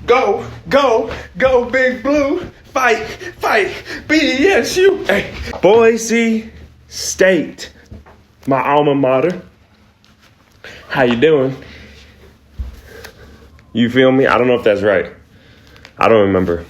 go, Big Blue. Fight, BSU. Hey, Boise State, my alma mater. How you doing? You feel me? I don't know if that's right. I don't remember.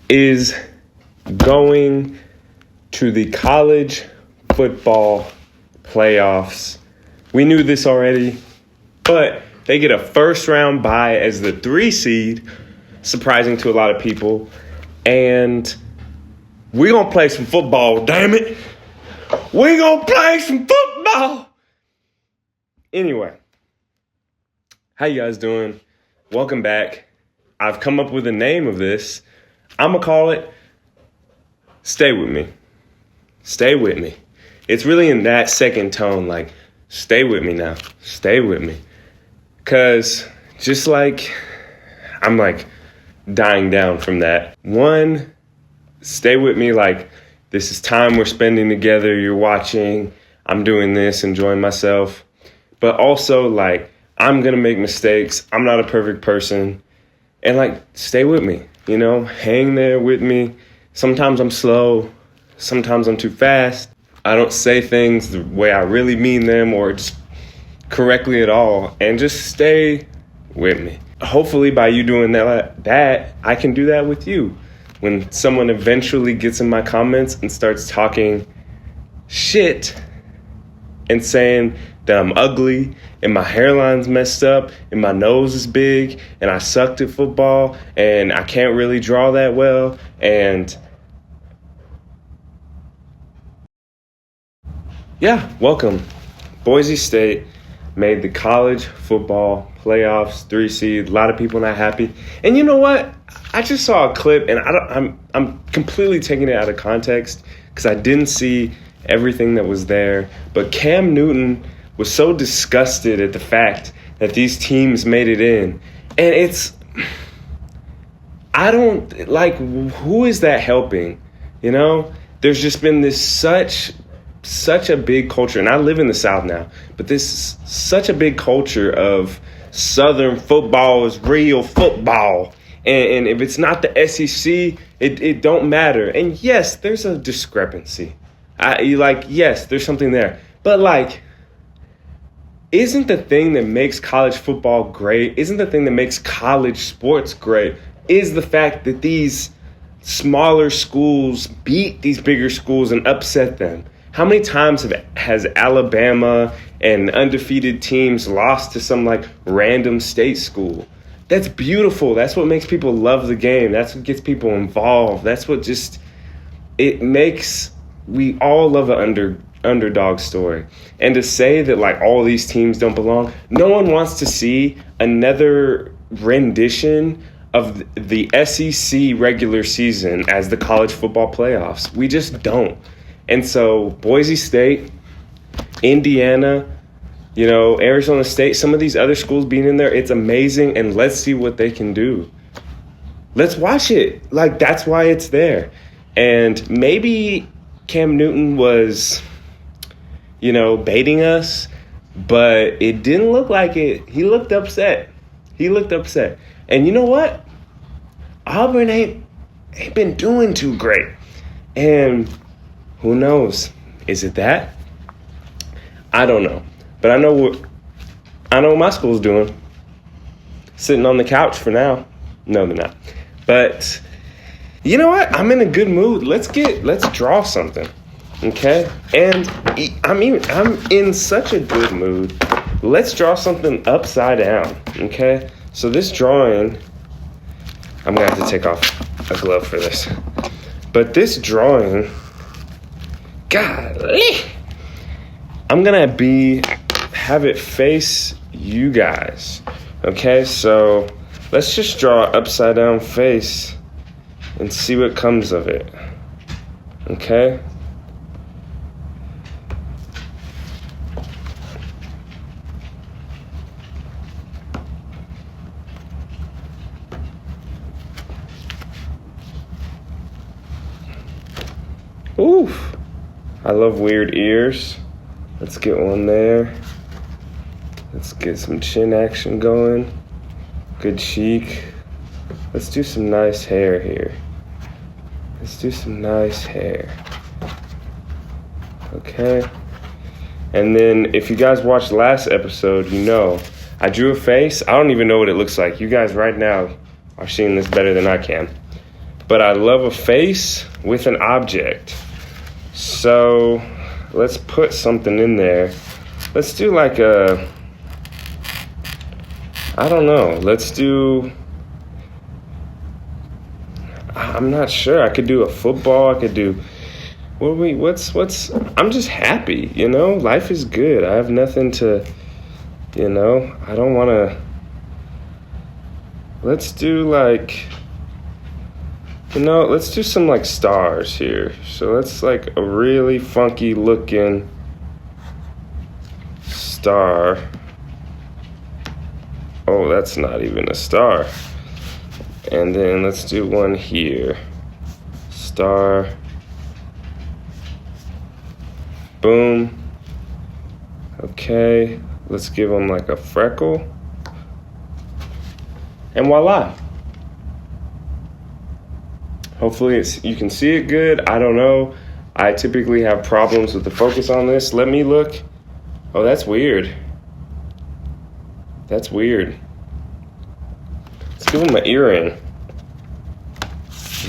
Is going to the college football playoffs. We knew this already, but they get a first round bye as the 3 seed, surprising to a lot of people. And we're going to play some football, damn it. We're going to play some football. Anyway, how you guys doing? Welcome back. I've come up with a name of this. I'm going to call it Stay With Me. Stay with me. It's really in that second tone, like, stay with me now. Stay with me. Because just like I'm like dying down from that. One, stay with me like this is time we're spending together. You're watching. I'm doing this, enjoying myself. But also like I'm going to make mistakes. I'm not a perfect person. And like stay with me, you know, hang there with me. Sometimes I'm slow. Sometimes I'm too fast. I don't say things the way I really mean them or just correctly at all. And just stay with me. Hopefully by you doing that, I can do that with you. When someone eventually gets in my comments and starts talking shit and saying that I'm ugly and my hairline's messed up and my nose is big and I sucked at football and I can't really draw that well and yeah, welcome. Boise State made the college football playoffs, 3 seed. A lot of people not happy. And you know what? I just saw a clip, and I'm completely taking it out of context because I didn't see everything that was there. But Cam Newton was so disgusted at the fact that these teams made it in. And I don't, like, who is that helping? You know? There's just been this such a big culture, and I live in the South now, but this is such a big culture of Southern football is real football. And if it's not the SEC, it don't matter. And yes, there's a discrepancy. Yes, there's something there. But like, isn't the thing that makes college football great, isn't the thing that makes college sports great, is the fact that these smaller schools beat these bigger schools and upset them. How many times has Alabama and undefeated teams lost to some like random state school? That's beautiful. That's what makes people love the game. That's what gets people involved. That's what we all love an underdog story. And to say that like all these teams don't belong, no one wants to see another rendition of the SEC regular season as the college football playoffs. We just don't. And so Boise State, Indiana, you know, Arizona State, some of these other schools being in there, it's amazing. And let's see what they can do. Let's watch it. Like, that's why it's there. And maybe Cam Newton was, you know, baiting us, but it didn't look like it. He looked upset. And you know what? Auburn ain't been doing too great. And who knows? Is it that? I don't know. But I know what my school's doing. Sitting on the couch for now. No, they're not. But you know what? I'm in a good mood. Let's draw something. Okay? And I'm in such a good mood. Let's draw something upside down. Okay? So this drawing, I'm gonna have to take off a glove for this. But this drawing, golly, I'm gonna have it face you guys. Okay, so let's just draw an upside down face and see what comes of it. Okay? Oof. I love weird ears. Let's get one there. Let's get some chin action going. Good cheek. Let's do some nice hair here. Let's do some nice hair. Okay. And then if you guys watched last episode, you know, I drew a face. I don't even know what it looks like. You guys right now are seeing this better than I can. But I love a face with an object. So let's put something in there. Let's do like a, I don't know. Let's do, I'm not sure. I could do a football. I could do, I'm just happy, you know? Life is good. I have nothing to, you know, I don't want to, let's do like, you know, let's do some like stars here. So let's like a really funky looking star. Oh, that's not even a star. And then let's do one here. Star. Boom. Okay, let's give them like a freckle. And voila. Hopefully you can see it good. I don't know. I typically have problems with the focus on this. Let me look. Oh, that's weird. That's weird. Let's give them an earring.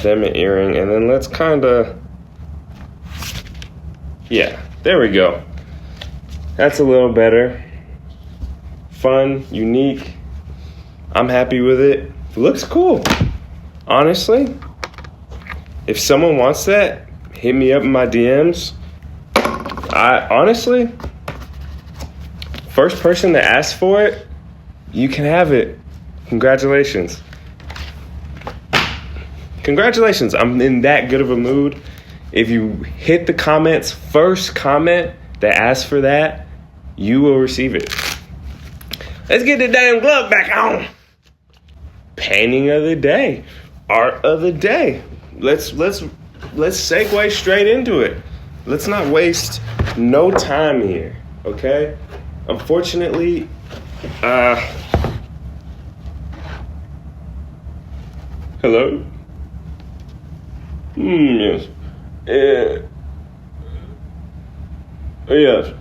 Them an earring. And then let's kind of, yeah, there we go. That's a little better. Fun, unique. I'm happy with it. It looks cool. Honestly, if someone wants that, hit me up in my DMs. I honestly, first person that asks for it, you can have it. Congratulations. Congratulations. I'm in that good of a mood. If you hit the comments, first comment that asks for that, you will receive it. Let's get the damn glove back on. Painting of the day. Art of the day. Let's segue straight into it. Let's not waste no time here, okay? Unfortunately, hello? Yes. Yes.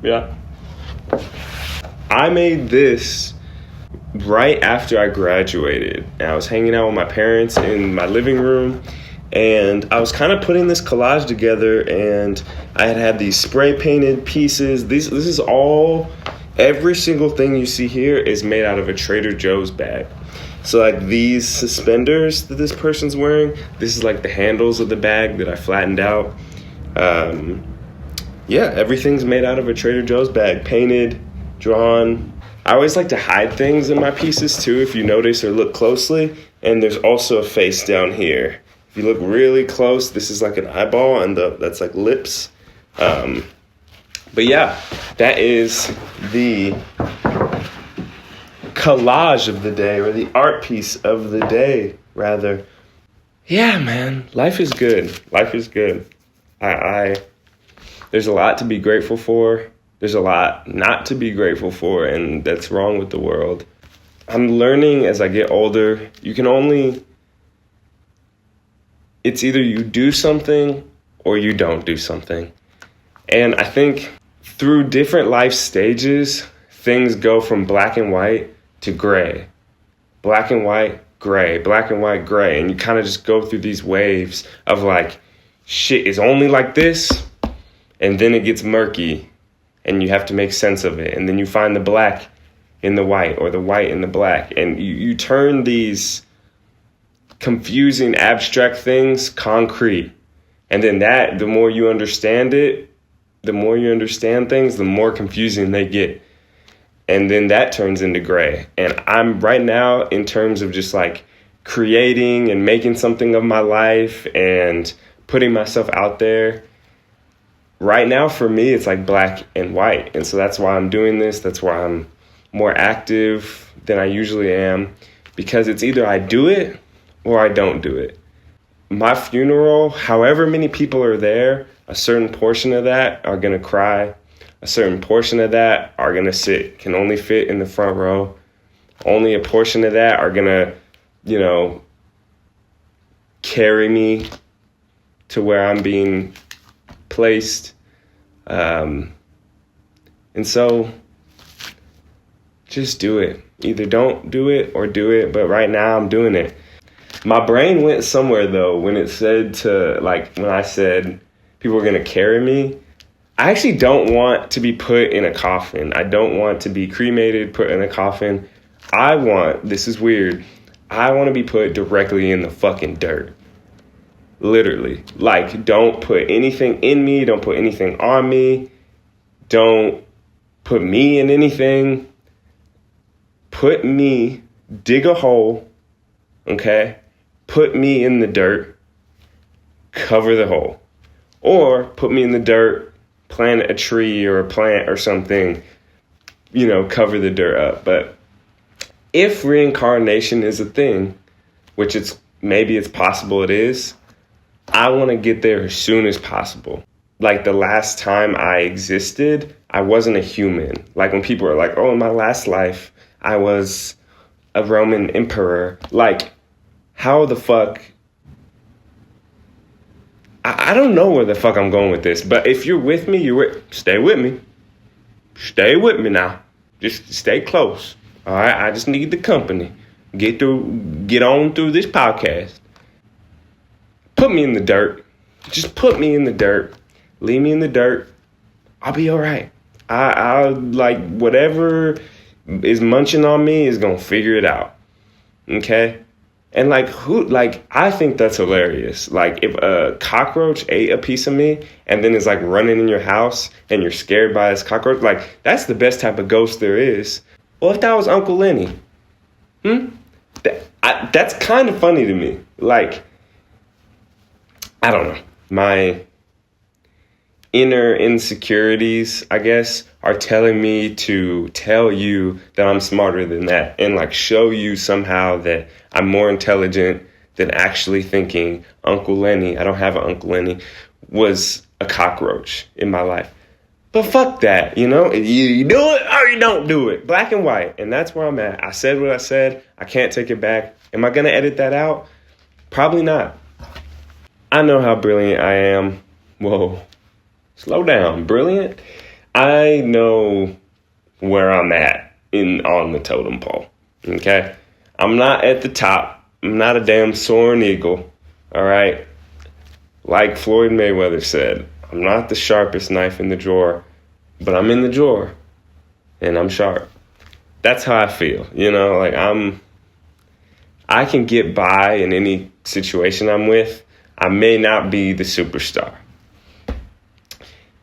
Yeah. I made this right after I graduated. And I was hanging out with my parents in my living room, and I was kind of putting this collage together, and I had these spray painted pieces. This is all, every single thing you see here is made out of a Trader Joe's bag. So like these suspenders that this person's wearing, this is like the handles of the bag that I flattened out. Yeah, everything's made out of a Trader Joe's bag, painted, drawn. I always like to hide things in my pieces too, if you notice or look closely. And there's also a face down here. If you look really close, this is like an eyeball, and that's like lips. But yeah, that is the collage of the day, or the art piece of the day, rather. Yeah, man, life is good. Life is good. There's a lot to be grateful for. There's a lot not to be grateful for, and that's wrong with the world. I'm learning as I get older, it's either you do something or you don't do something. And I think through different life stages, things go from black and white to gray. Black and white, gray. Black and white, gray. And you kind of just go through these waves of like, shit is only like this, and then it gets murky, and you have to make sense of it. And then you find the black in the white, or the white in the black. And you turn these confusing, abstract things concrete. And then the more you understand it, the more you understand things, the more confusing they get. And then that turns into gray. And I'm right now, in terms of just like creating and making something of my life and putting myself out there, right now for me, it's like black and white. And so that's why I'm doing this. That's why I'm more active than I usually am, because it's either I do it or I don't do it. My funeral, however many people are there, a certain portion of that are going to cry. A certain portion of that are going to can only fit in the front row. Only a portion of that are going to, carry me to where I'm being placed. And so just do it. Either don't do it or do it. But right now I'm doing it. My brain went somewhere, though, when it said when I said people are going to carry me. I actually don't want to be put in a coffin. I don't want to be cremated, put in a coffin. This is weird, I want to be put directly in the fucking dirt. Literally. Like, don't put anything in me. Don't put anything on me. Don't put me in anything. Dig a hole, okay? Put me in the dirt, cover the hole. Or put me in the dirt, plant a tree or a plant or something, cover the dirt up. But if reincarnation is a thing, which maybe it's possible it is, I want to get there as soon as possible. Like the last time I existed, I wasn't a human. Like when people are like, oh, in my last life, I was a Roman emperor. Like, how the fuck? I don't know where the fuck I'm going with this. But if you're with me, stay with me. Stay with me now. Just stay close. All right, I just need the company. Get on through this podcast. Put me in the dirt. Just put me in the dirt. Leave me in the dirt. I'll be all right. I'll like whatever is munching on me is gonna figure it out. Okay? And I think that's hilarious. Like if a cockroach ate a piece of me and then is like running in your house and you're scared by this cockroach, like that's the best type of ghost there is. Well, if that was Uncle Lenny, that's kind of funny to me. Like, I don't know. My inner insecurities, I guess, are telling me to tell you that I'm smarter than that and like show you somehow that I'm more intelligent than actually thinking Uncle Lenny, I don't have an Uncle Lenny, was a cockroach in my life. But fuck that, you do it or you don't do it. Black and white. And that's where I'm at. I said what I said. I can't take it back. Am I going to edit that out? Probably not. I know how brilliant I am. Whoa. Slow down. Brilliant? I know where I'm at on the totem pole. Okay? I'm not at the top. I'm not a damn soaring eagle. All right? Like Floyd Mayweather said, I'm not the sharpest knife in the drawer, but I'm in the drawer and I'm sharp. That's how I feel. I can get by in any situation I'm with. I may not be the superstar.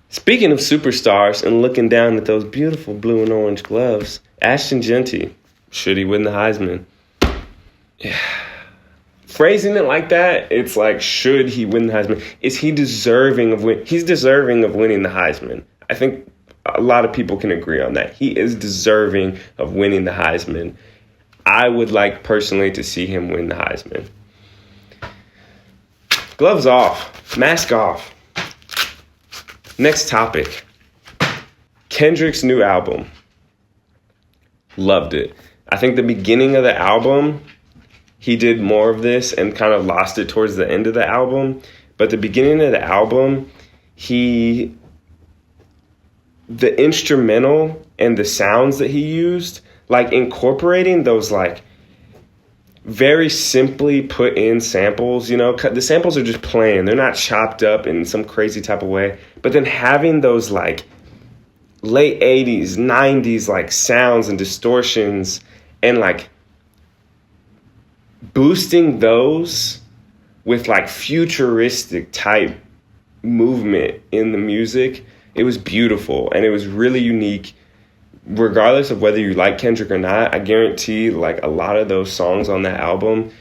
Speaking of superstars and looking down at those beautiful blue and orange gloves, Ashton Genty, should he win the Heisman? Yeah. Phrasing it like that, it's like, should he win the Heisman? Is he deserving of winning? He's deserving of winning the Heisman. I think a lot of people can agree on that. He is deserving of winning the Heisman. I would like personally to see him win the Heisman. Gloves off. Mask off. Next topic. Kendrick's new album. Loved it. I think the beginning of the album, he did more of this and kind of lost it towards the end of the album. But the beginning of the album, the instrumental and the sounds that he used, like incorporating those like very simply put in samples, the samples are just playing. They're not chopped up in some crazy type of way. But then having those like late 80s, 90s like sounds and distortions and like boosting those with like futuristic type movement in the music, it was beautiful and it was really unique. Regardless of whether you like Kendrick or not, I guarantee like a lot of those songs on that album,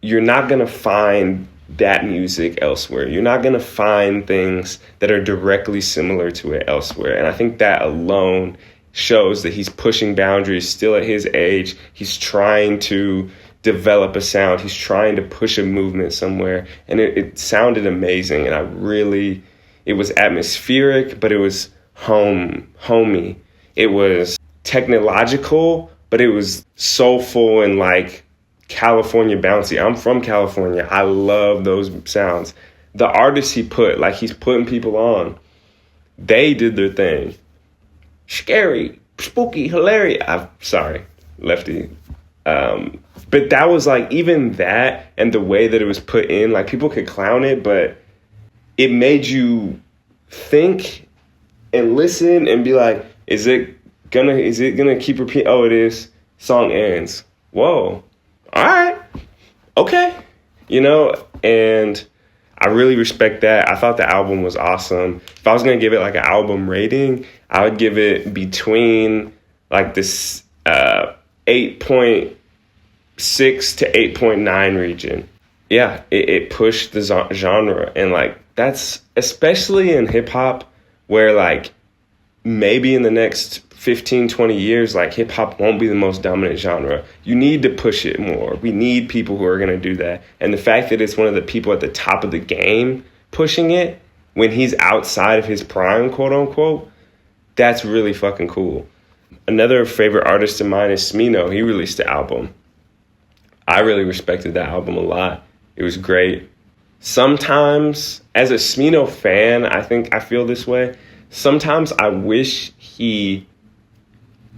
you're not going to find that music elsewhere. You're not going to find things that are directly similar to it elsewhere. And I think that alone shows that he's pushing boundaries still at his age. He's trying to develop a sound. He's trying to push a movement somewhere. And it sounded amazing. And it was atmospheric, but it was homey. It was technological, but it was soulful and like California bouncy. I'm from California. I love those sounds. The artists he put, like he's putting people on, they did their thing. Scary, spooky, hilarious. I'm sorry, lefty. But that was like, even that and the way that it was put in, like people could clown it, but it made you think and listen and be like, is it gonna keep repeating? Oh, it is. Song ends. Whoa. All right. Okay. And I really respect that. I thought the album was awesome. If I was going to give it like an album rating, I would give it between like this 8.6 to 8.9 region. Yeah, it pushed the genre. And like that's especially in hip hop where like maybe in the next 15, 20 years, like hip hop won't be the most dominant genre. You need to push it more. We need people who are going to do that. And the fact that it's one of the people at the top of the game pushing it when he's outside of his prime, quote unquote, that's really fucking cool. Another favorite artist of mine is Smino. He released the album. I really respected that album a lot. It was great. Sometimes, as a Smino fan, I feel this way. Sometimes I wish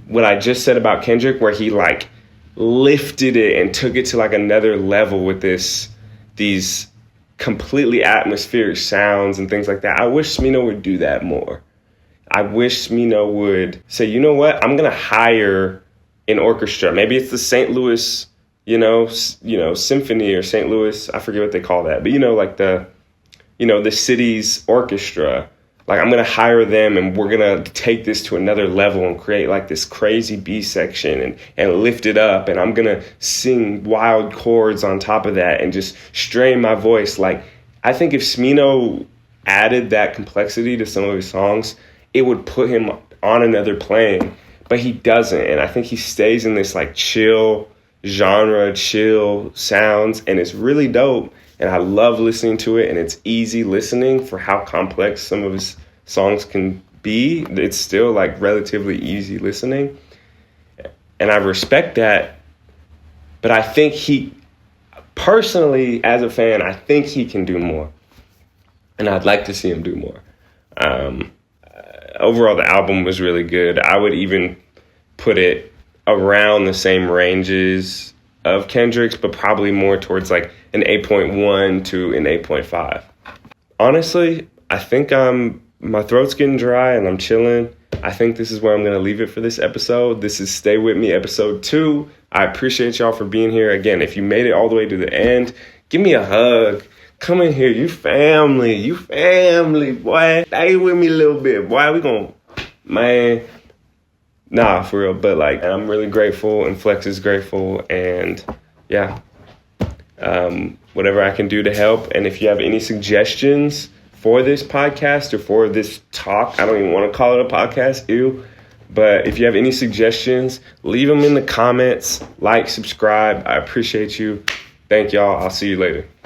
what I just said about Kendrick, where he like lifted it and took it to like another level with these completely atmospheric sounds and things like that. I wish Smino would do that more. I wish Smino would say, you know what, I'm going to hire an orchestra. Maybe it's the St. Louis, symphony or St. Louis. I forget what they call that. But, like the city's orchestra. Like, I'm going to hire them and we're going to take this to another level and create like this crazy B section and lift it up. And I'm going to sing wild chords on top of that and just strain my voice. Like, I think if Smino added that complexity to some of his songs, it would put him on another plane. But he doesn't. And I think he stays in this like chill genre, chill sounds. And it's really dope. And I love listening to it, and it's easy listening for how complex some of his songs can be. It's still like relatively easy listening. And I respect that. But I think personally, as a fan, I think he can do more. And I'd like to see him do more. Overall, the album was really good. I would even put it around the same ranges of Kendrick's, but probably more towards like an 8.1 to an 8.5. Honestly, I think my throat's getting dry and I'm chilling. I think this is where I'm going to leave it for this episode. This is Stay With Me, episode 2. I appreciate y'all for being here. Again, if you made it all the way to the end, give me a hug. Come in here. You family, boy. Stay with me a little bit, boy. Nah, for real. But like, I'm really grateful and Flex is grateful. And yeah, whatever I can do to help. And if you have any suggestions for this podcast or for this talk, I don't even want to call it a podcast, ew. But if you have any suggestions, leave them in the comments. Like, subscribe. I appreciate you. Thank y'all. I'll see you later.